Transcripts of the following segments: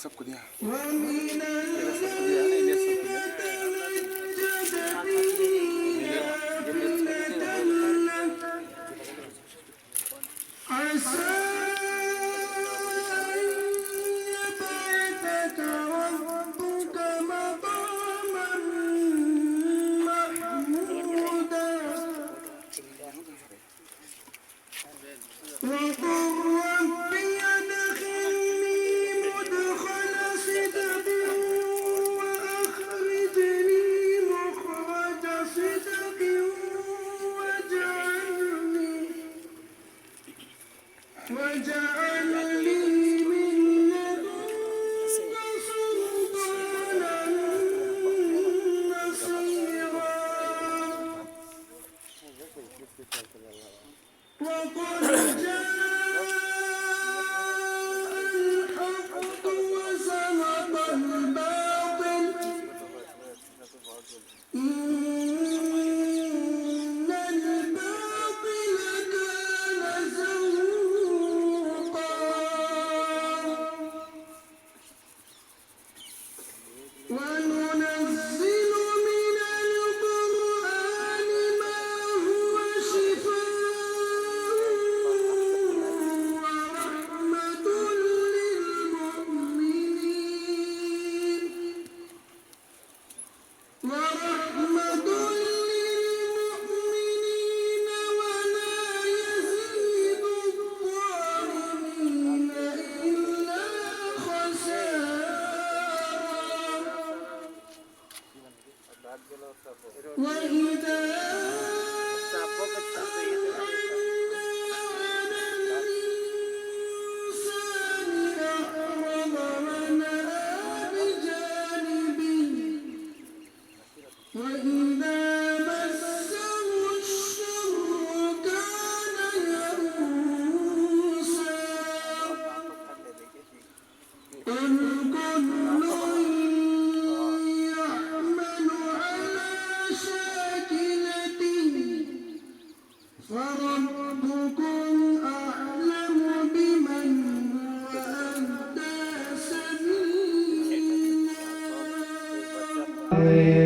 सबको दिया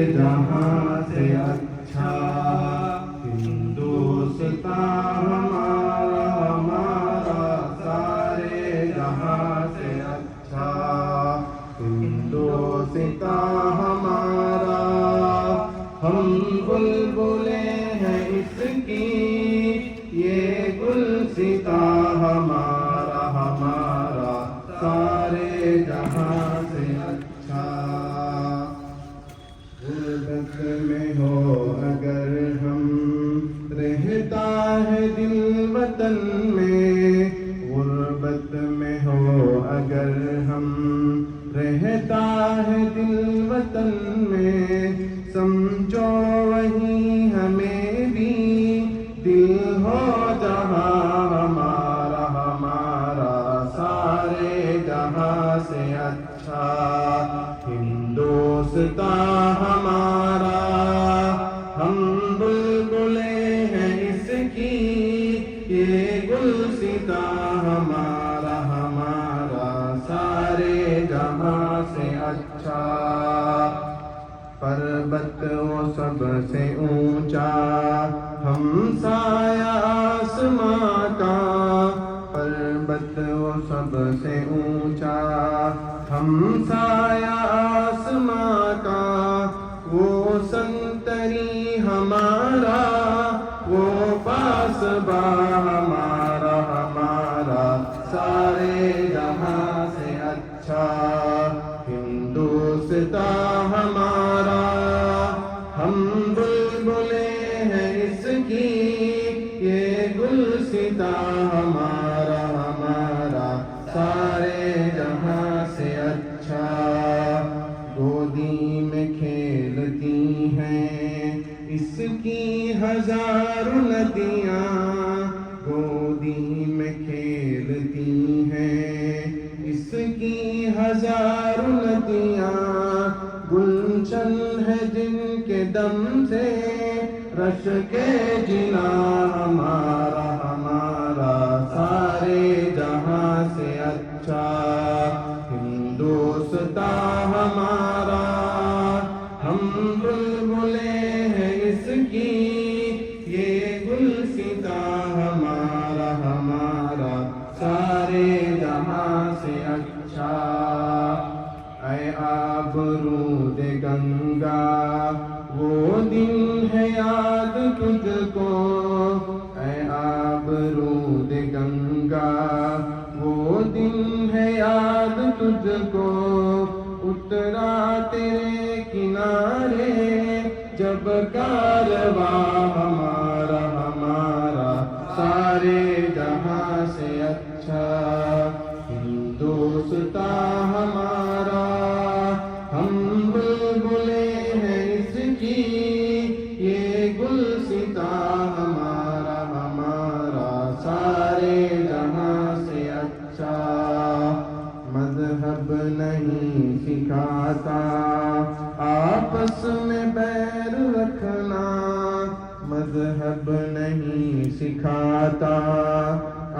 जहाँ से अच्छा हिंदुस्तान हमारा हमारा सारे जहाँ से अच्छा हिंदुस्तान हमारा हम बुलबुले हैं इसकी ये गुलसिता हमारा हमारा सारे जहाँ से अच्छा गुर्बत में हो अगर हम रहता है दिल वतन में गुर्बत में हो अगर हम रहता है दिल वतन में समझो वहीं हमें भी दिल हो जहाँ हमारा हमारा सारे जहाँ से अच्छा हिंदुस्तान हमारा हम बुलबुले हैं इसकी ये गुलसिता हमारा हमारा सारे जहाँ से अच्छा पर्वत वो सबसे ऊंचा हम साया आसमां का पर्वत वो सबसे ऊंचा हम साया आसमां का वो संतरी हमारा वो पासबा हमारा हमारा सारे जहाँ से अच्छा हिंदुस्तान हमारा हम बुलबुले हैं इसकी ये गुलसिता हमारा हमारा सारे जहाँ से अच्छा गोदी में खेलती हैं इसकी हजारों नदियाँ गोदी में खेलती हैं इसकी हजारों नदियाँ गुल گلشن ہے جن کے دم سے رش کے جنا ہمارا ہمارا سارے جہاں سے اچھا ہندوستان ہمارا ہم بلبلیں ہیں اس کی یہ گلستاں ہمارا ہمارا سارے جہاں سے اچھا اے آبرود گنگا وہ دن ہے یاد تجھ کو اے آبرود گنگا وہ دن ہے یاد تجھ کو اترا تیرے کنارے جب کارواں ہمارا ہمارا سارے جہاں سے اچھا ہندوستان ہمارا ہم بلبلیں ہیں اس کی یہ گلستاں ہمارا ہمارا سارے جہاں سے اچھا مذہب نہیں سکھاتا آپس میں بیر رکھنا مذہب نہیں سکھاتا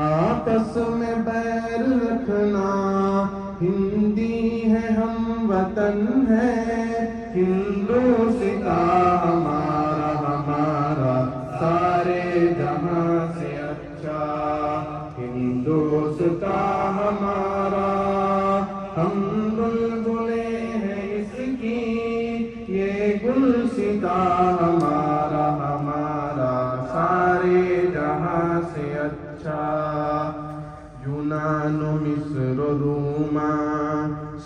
آپس میں بیر رکھنا ہندی ہے ہم وطن ہے ہندوستان ہمارا ہمارا سارے جہاں سے اچھا ہندوستان ہمارا ہم بلبلیں ہیں اس کی یہ گلستاں ہمارا ہمارا سارے جہاں سے اچھا یونان و مصر و روما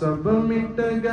سب مٹ گئے